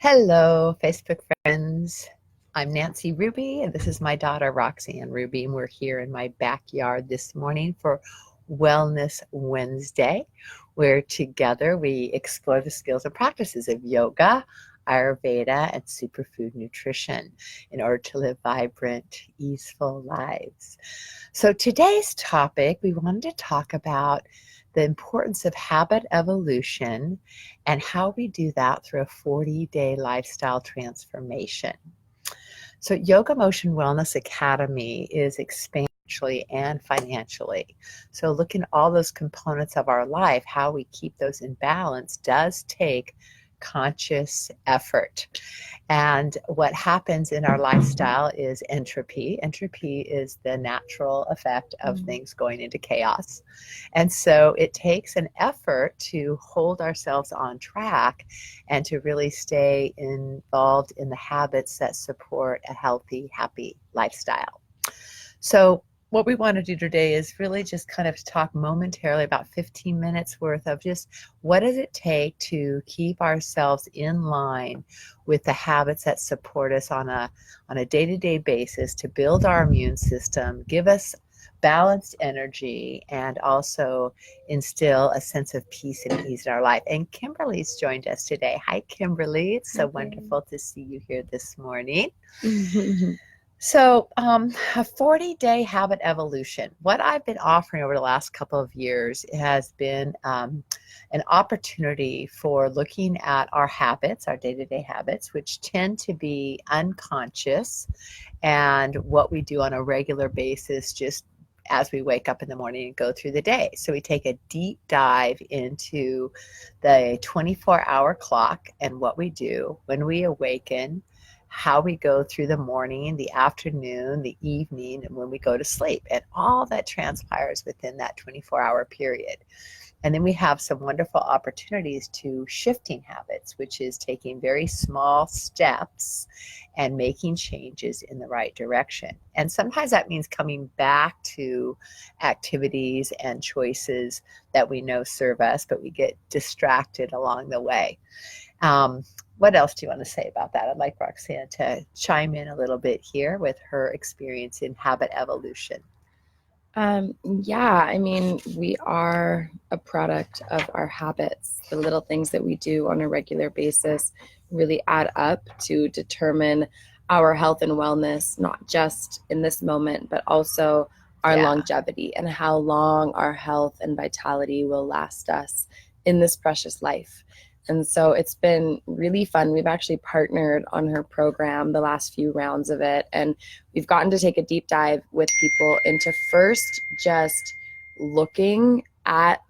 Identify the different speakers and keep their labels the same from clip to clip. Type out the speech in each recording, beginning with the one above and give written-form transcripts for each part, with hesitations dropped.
Speaker 1: Hello, Facebook friends. I'm Nancy Ruby, and this is my daughter, Roxanne Ruby, and we're here in my backyard this morning for Wellness Wednesday, where together we explore the skills and practices of yoga, Ayurveda, and superfood nutrition in order to live vibrant, easeful lives. So today's topic, we wanted to talk about the importance of habit evolution and how we do that through a 40-day lifestyle transformation. So Yoga Motion Wellness Academy is expanding and financially. So looking at all those components of our life, how we keep those in balance does take conscious effort. And what happens in our lifestyle is entropy. Entropy is the natural effect of things going into chaos. And so it takes an effort to hold ourselves on track and to really stay involved in the habits that support a healthy, happy lifestyle. So what we want to do today is really just kind of talk momentarily about 15 minutes worth of just what does it take to keep ourselves in line with the habits that support us on a day-to-day basis, to build our immune system, give us balanced energy, and also instill a sense of peace and ease in our life. And Kimberly's joined us today. Hi, Kimberly. It's so wonderful to see you here this morning. So a 40-day habit evolution. What I've been offering over the last couple of years has been an opportunity for looking at our habits, our day-to-day habits, which tend to be unconscious, and what we do on a regular basis just as we wake up in the morning and go through the day. So we take a deep dive into the 24-hour clock and what we do when we awaken, how we go through the morning, the afternoon, the evening, and when we go to sleep, and all that transpires within that 24-hour period. And then we have some wonderful opportunities to shifting habits, which is taking very small steps and making changes in the right direction. And sometimes that means coming back to activities and choices that we know serve us, but we get distracted along the way. What else do you want to say about that? I'd like Roxanne to chime in a little bit here with her experience in habit evolution.
Speaker 2: I mean, we are a product of our habits. The little things that we do on a regular basis really add up to determine our health and wellness, not just in this moment, but also our longevity and how long our health and vitality will last us in this precious life. And so it's been really fun. We've actually partnered on her program, the last few rounds of it, and we've gotten to take a deep dive with people into first just looking at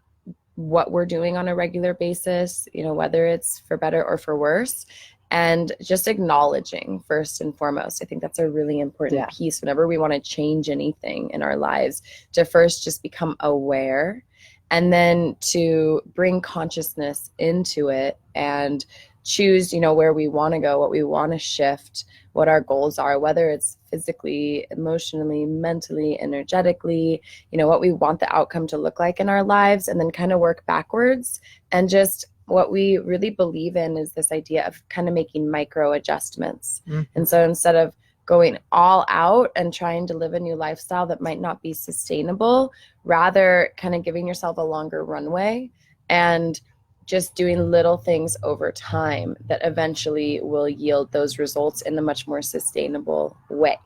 Speaker 2: what we're doing on a regular basis, whether it's for better or for worse, and just acknowledging first and foremost. I think that's a really important piece whenever we want to change anything in our lives, to first just become aware, and then to bring consciousness into it and choose, where we want to go, what we want to shift, what our goals are, whether it's physically, emotionally, mentally, energetically, what we want the outcome to look like in our lives, and then kind of work backwards. And just what we really believe in is this idea of kind of making micro adjustments. And so instead of going all out and trying to live a new lifestyle that might not be sustainable, rather kind of giving yourself a longer runway and just doing little things over time that eventually will yield those results in a much more sustainable way.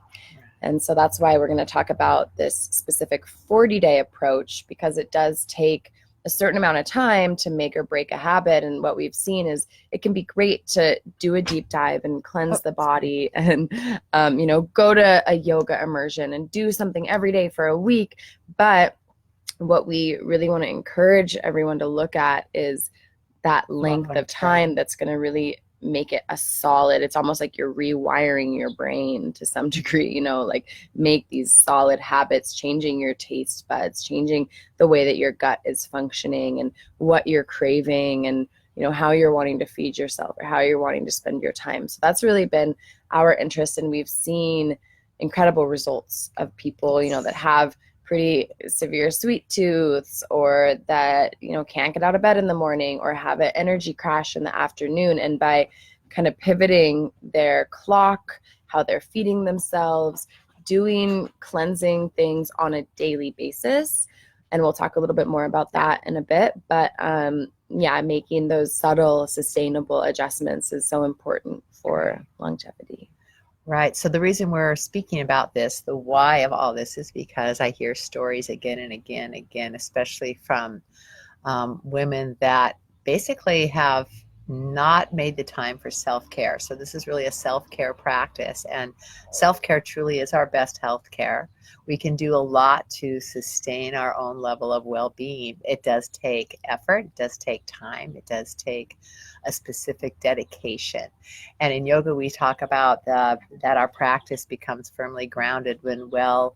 Speaker 2: And so that's why we're going to talk about this specific 40-day approach, because it does take a certain amount of time to make or break a habit. And what we've seen is it can be great to do a deep dive and cleanse the body and, go to a yoga immersion and do something every day for a week. But what we really want to encourage everyone to look at is that length of time that's going to really make it a solid, it's almost like you're rewiring your brain to some degree, like make these solid habits, changing your taste buds, changing the way that your gut is functioning and what you're craving and, how you're wanting to feed yourself or how you're wanting to spend your time. So that's really been our interest. And we've seen incredible results of people, that have pretty severe sweet tooths, or that, can't get out of bed in the morning or have an energy crash in the afternoon. And by kind of pivoting their clock, how they're feeding themselves, doing cleansing things on a daily basis. And we'll talk a little bit more about that in a bit. But yeah, making those subtle, sustainable adjustments is so important for longevity.
Speaker 1: Right. So the reason we're speaking about this, the why of all this, is because I hear stories again and again, especially from women that basically have not made the time for self-care. So this is really a self-care practice, and self-care truly is our best health care. We can do a lot to sustain our own level of well-being. It does take effort, it does take time, it does take a specific dedication. And in yoga, we talk about that our practice becomes firmly grounded when well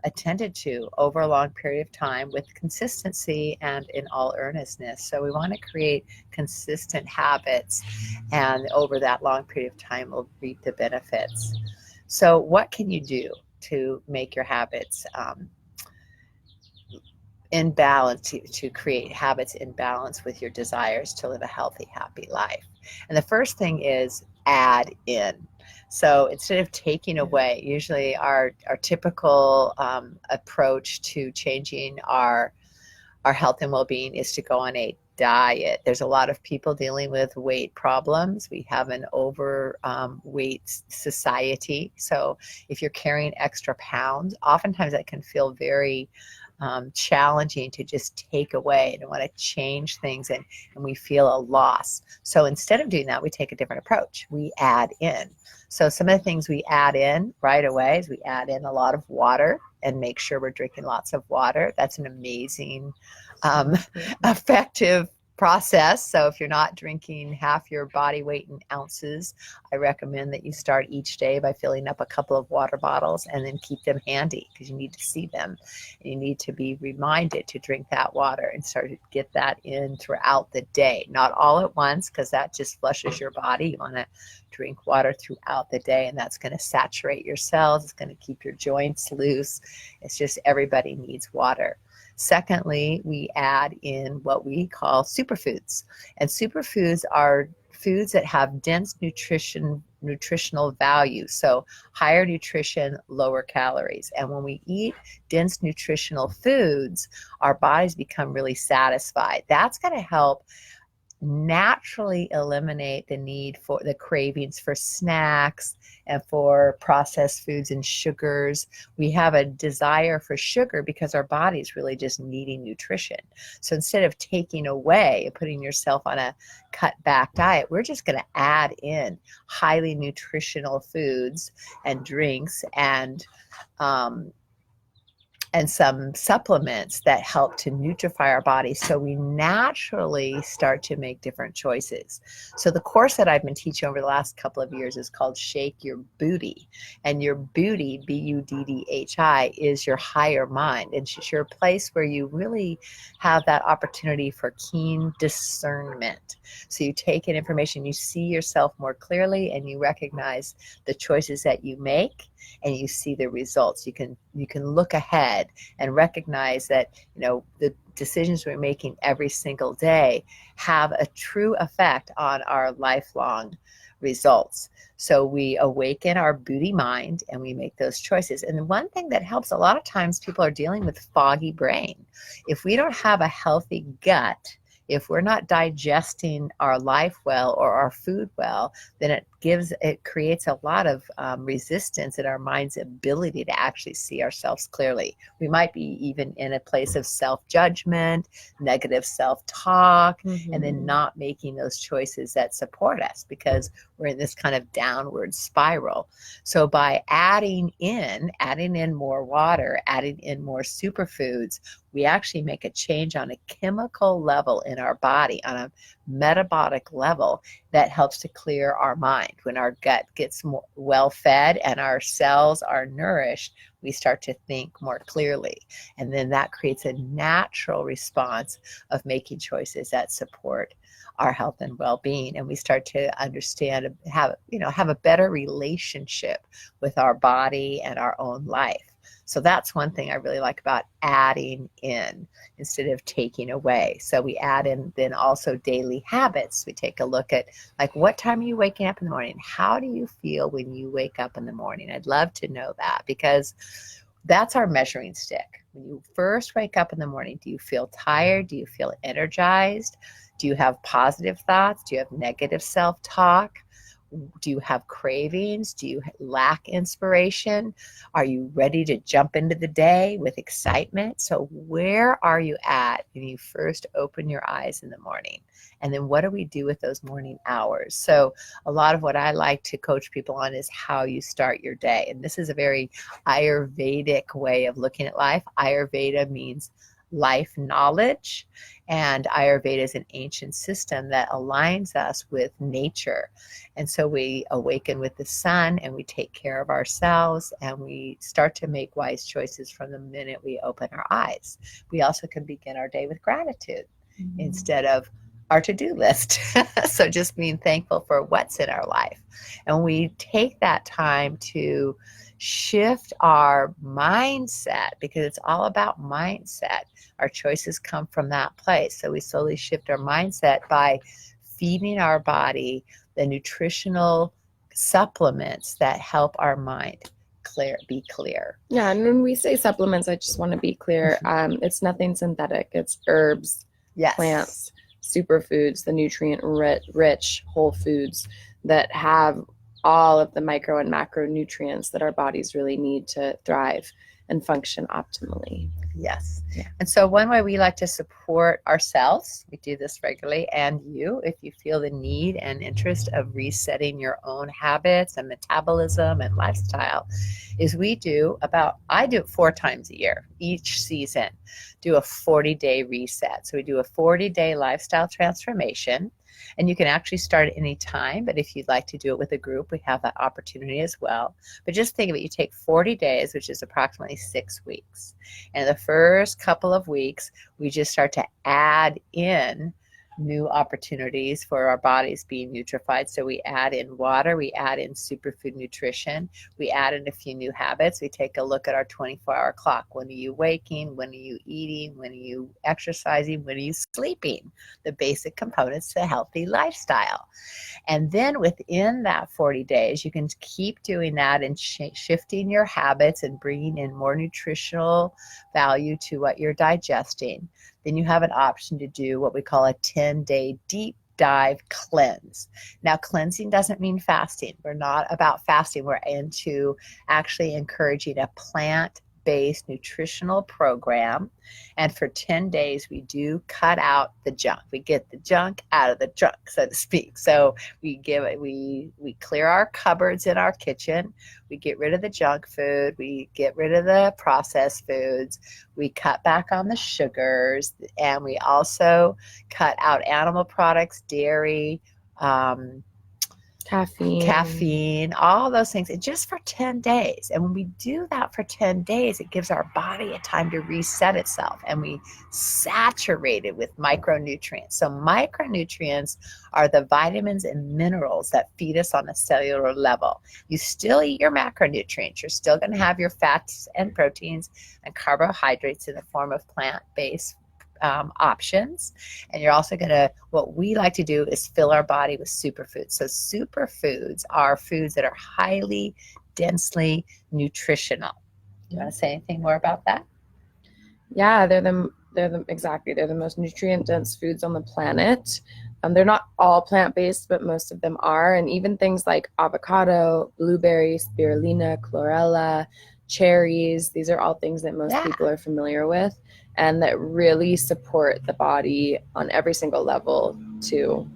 Speaker 1: attended to over a long period of time with consistency and in all earnestness. So we want to create consistent habits, and over that long period of time, we'll reap the benefits. So what can you do to make your habits in balance, to create habits in balance with your desires to live a healthy, happy life? And the first thing is add in. So instead of taking away, usually our typical approach to changing our health and well-being is to go on a diet. There's a lot of people dealing with weight problems. We have an overweight society. So if you're carrying extra pounds, oftentimes that can feel very challenging to just take away and want to change things, and we feel a loss. So instead of doing that, we take a different approach. We add in. So some of the things we add in right away is we add in a lot of water and make sure we're drinking lots of water. That's an amazing, effective process. So if you're not drinking half your body weight in ounces, I recommend that you start each day by filling up a couple of water bottles and then keep them handy, because you need to see them. And you need to be reminded to drink that water and start to get that in throughout the day. Not all at once, because that just flushes your body. You want to drink water throughout the day, and that's going to saturate your cells. It's going to keep your joints loose. It's just everybody needs water. Secondly, we add in what we call superfoods. And superfoods are foods that have dense nutritional value. So higher nutrition, lower calories. And when we eat dense nutritional foods, our bodies become really satisfied. That's going to help naturally eliminate the need for the cravings for snacks and for processed foods and sugars. We have a desire for sugar because our body is really just needing nutrition. So instead of taking away and putting yourself on a cut back diet, we're just going to add in highly nutritional foods and drinks and some supplements that help to nutrify our body, so we naturally start to make different choices. So the course that I've been teaching over the last couple of years is called Shake Your Booty. And your booty, Buddhi, is your higher mind. It's your place where you really have that opportunity for keen discernment. So you take in information, you see yourself more clearly, and you recognize the choices that you make, and you see the results. You can look ahead and recognize that, the decisions we're making every single day have a true effect on our lifelong results. So we awaken our booty mind and we make those choices. And the one thing that helps, a lot of times people are dealing with foggy brain. If we don't have a healthy gut, if we're not digesting our life well or our food well, then it creates a lot of resistance in our mind's ability to actually see ourselves clearly. We might be even in a place of self-judgment, negative self-talk, and then not making those choices that support us, because we're in this kind of downward spiral. So by adding in more water, adding in more superfoods, we actually make a change on a chemical level in our body, on a metabolic level, that helps to clear our mind. When our gut gets more well fed and our cells are nourished, we start to think more clearly. And then that creates a natural response of making choices that support our health and well-being. And we start to understand, have a better relationship with our body and our own life. So that's one thing I really like about adding in instead of taking away. So we add in then also daily habits. We take a look at like, what time are you waking up in the morning? How do you feel when you wake up in the morning? I'd love to know that, because that's our measuring stick. When you first wake up in the morning, do you feel tired? Do you feel energized? Do you have positive thoughts? Do you have negative self-talk? Do you have cravings? Do you lack inspiration? Are you ready to jump into the day with excitement? So where are you at when you first open your eyes in the morning? And then what do we do with those morning hours? So a lot of what I like to coach people on is how you start your day. And this is a very Ayurvedic way of looking at life. Ayurveda means life knowledge, and Ayurveda is an ancient system that aligns us with nature. And so we awaken with the sun, and we take care of ourselves, and we start to make wise choices from the minute we open our eyes. We also can begin our day with gratitude instead of our to-do list. So just being thankful for what's in our life. And we take that time to shift our mindset, because it's all about mindset. Our choices come from that place. So we slowly shift our mindset by feeding our body the nutritional supplements that help our mind be clear.
Speaker 2: Yeah, and when we say supplements, I just want to be clear. It's nothing synthetic. It's herbs,
Speaker 1: Yes.
Speaker 2: plants, superfoods, the nutrient-rich whole foods that have all of the micro and macronutrients that our bodies really need to thrive and function optimally.
Speaker 1: Yes.
Speaker 2: Yeah.
Speaker 1: And so one way we like to support ourselves, we do this regularly, and you, if you feel the need and interest of resetting your own habits and metabolism and lifestyle, is I do it 4 times a year, each season, do a 40-day reset. So we do a 40-day lifestyle transformation. And you can actually start at any time, but if you'd like to do it with a group, we have that opportunity as well. But just think of it, you take 40 days, which is approximately 6 weeks. And the first couple of weeks, we just start to add in new opportunities for our bodies being nutrified. So we add in water, we add in superfood nutrition, we add in a few new habits. We take a look at our 24-hour clock. When are you waking? When are you eating? When are you exercising? When are you sleeping? The basic components to a healthy lifestyle. And then within that 40 days, you can keep doing that and shifting your habits and bringing in more nutritional value to what you're digesting. Then you have an option to do what we call a 10-day deep dive cleanse. Now, cleansing doesn't mean fasting. We're not about fasting. We're into actually encouraging a plant-based nutritional program. And for 10 days, we do cut out the junk. We get the junk out of the trunk, so to speak. So we clear our cupboards in our kitchen. We get rid of the junk food. We get rid of the processed foods. We cut back on the sugars, and we also cut out animal products, dairy, caffeine, all those things, and just for 10 days. And when we do that for 10 days, it gives our body a time to reset itself, and we saturate it with micronutrients. So micronutrients are the vitamins and minerals that feed us on a cellular level. You still eat your macronutrients. You're still going to have your fats and proteins and carbohydrates in the form of plant-based options. And you're also going to, what we like to do is fill our body with superfoods. So superfoods are foods that are highly, densely nutritional. Do you want to say anything more about that?
Speaker 2: Yeah, they're the most nutrient dense foods on the planet. They're not all plant-based, but most of them are. And even things like avocado, blueberry, spirulina, chlorella, cherries, these are all things that most people are familiar with, and that really support the body on every single level to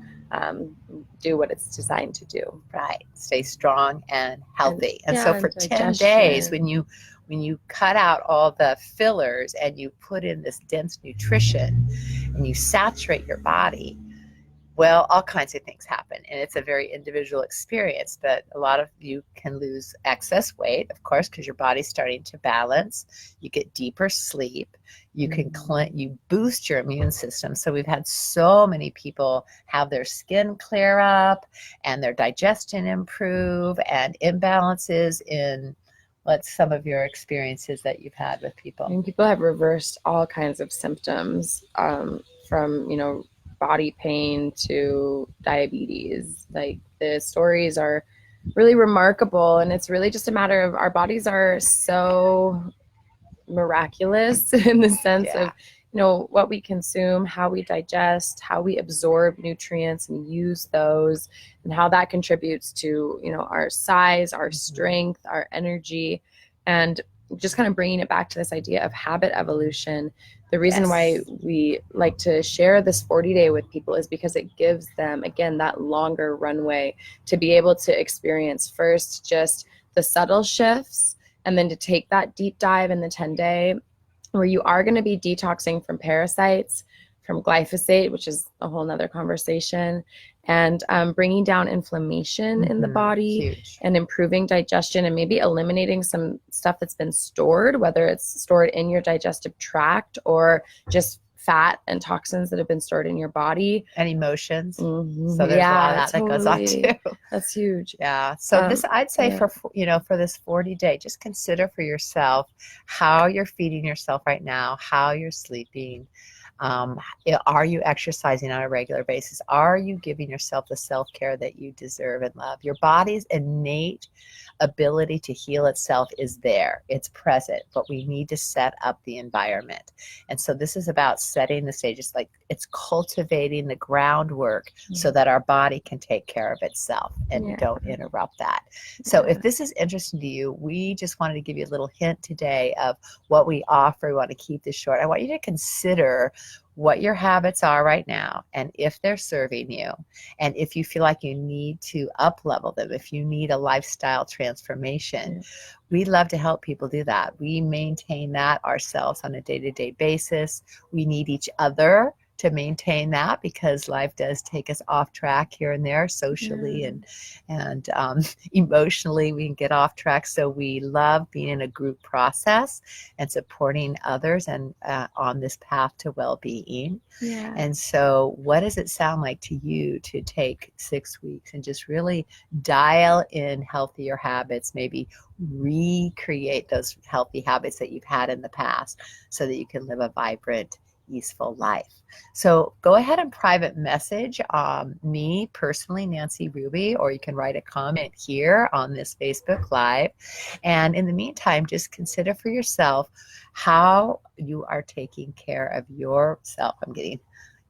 Speaker 2: do what it's designed to do.
Speaker 1: Right. Stay strong and healthy. And
Speaker 2: yeah,
Speaker 1: so for
Speaker 2: digestion.
Speaker 1: 10 days, when you cut out all the fillers and you put in this dense nutrition and you saturate your body, well, all kinds of things happen, and it's a very individual experience. But a lot of you can lose excess weight, of course, because your body's starting to balance. You get deeper sleep. You can you boost your immune system. So we've had so many people have their skin clear up and their digestion improve, and imbalances in What's some of your experiences that you've had with
Speaker 2: I
Speaker 1: people?
Speaker 2: mean, people have reversed all kinds of symptoms, from, body pain to diabetes. Like, the stories are really remarkable, and it's really just a matter of, our bodies are so miraculous in the sense of,
Speaker 1: Yeah.
Speaker 2: what we consume, how we digest, how we absorb nutrients and use those, and how that contributes to, our size, our strength, our energy. And just kind of bringing it back to this idea of habit evolution. The reason why
Speaker 1: Yes.
Speaker 2: we like to share this 40-day with people is because it gives them, again, that longer runway to be able to experience first just the subtle shifts, and then to take that deep dive in the 10-day, where you are going to be detoxing from parasites, from glyphosate, which is a whole nother conversation, and bringing down inflammation in the body,
Speaker 1: Huge.
Speaker 2: and improving digestion, and maybe eliminating some stuff that's been stored, whether it's stored in your digestive tract or just fat and toxins that have been stored in your body.
Speaker 1: And emotions.
Speaker 2: Mm-hmm.
Speaker 1: So there's a lot of that goes on too.
Speaker 2: That's huge.
Speaker 1: Yeah. So this, I'd say
Speaker 2: yeah.
Speaker 1: for this 40-day, just consider for yourself how you're feeding yourself right now, how you're sleeping. Are you exercising on a regular basis? Are you giving yourself the self-care that you deserve and love? Your body's innate ability to heal itself is there. It's present, but we need to set up the environment. And so this is about setting the stage. It's like it's cultivating the groundwork so that our body can take care of itself and we don't interrupt that. So if this is interesting to you, we just wanted to give you a little hint today of what we offer. We want to keep this short. I want you to consider what your habits are right now, and if they're serving you, and if you feel like you need to up level them, if you need a lifestyle transformation. We love to help people do that. We maintain that ourselves on a day-to-day basis. We need each other to maintain that, because life does take us off track here and there, socially and emotionally we can get off track. So we love being in a group process and supporting others and on this path to well-being.
Speaker 2: Yeah.
Speaker 1: And so what does it sound like to you to take 6 weeks and just really dial in healthier habits, maybe recreate those healthy habits that you've had in the past so that you can live a vibrant, easeful life? So go ahead and private message me personally, Nancy Ruby, or you can write a comment here on this Facebook Live. And in the meantime, just consider for yourself how you are taking care of yourself. I'm getting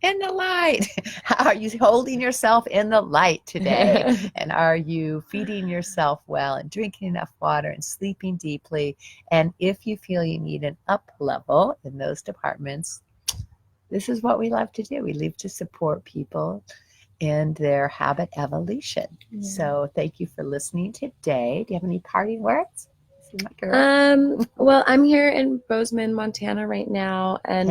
Speaker 1: in the light. How are you holding yourself in the light today? And are you feeding yourself well and drinking enough water and sleeping deeply? And if you feel you need an up level in those departments, this is what we love to do. We love to support people in their habit evolution. So thank you for listening today. Do you have any parting words?
Speaker 2: Well, I'm here in Bozeman, Montana right now, and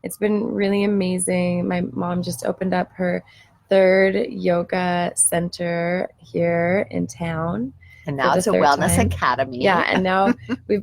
Speaker 2: it's been really amazing. My mom just opened up her 3rd yoga center here in town.
Speaker 1: And now it's a wellness academy.
Speaker 2: Yeah, and now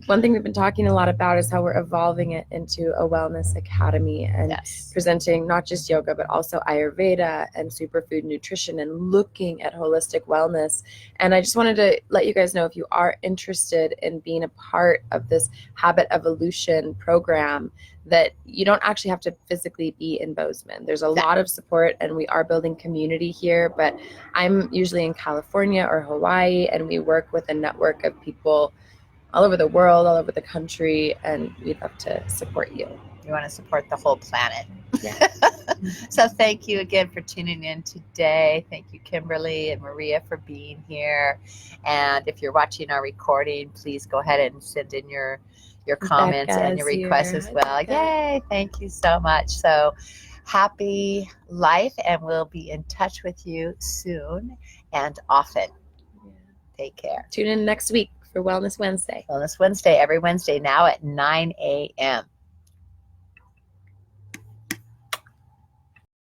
Speaker 2: one thing we've been talking a lot about is how we're evolving it into a wellness academy and presenting not just yoga, but also Ayurveda and superfood nutrition and looking at holistic wellness. And I just wanted to let you guys know, if you are interested in being a part of this habit evolution program, that you don't actually have to physically be in Bozeman. There's a lot of support, and we are building community here, but I'm usually in California or Hawaii, and we work with a network of people all over the world, all over the country, and we'd love to support you.
Speaker 1: We want to support the whole planet.
Speaker 2: Yeah.
Speaker 1: So thank you again for tuning in today. Thank you, Kimberly and Maria, for being here. And if you're watching our recording, please go ahead and send in your comments and your requests as well. Yay! Thank you so much. So happy life, and we'll be in touch with you soon and often. Take care.
Speaker 2: Tune in next week for Wellness Wednesday.
Speaker 1: Wellness Wednesday, every Wednesday now at 9 a.m.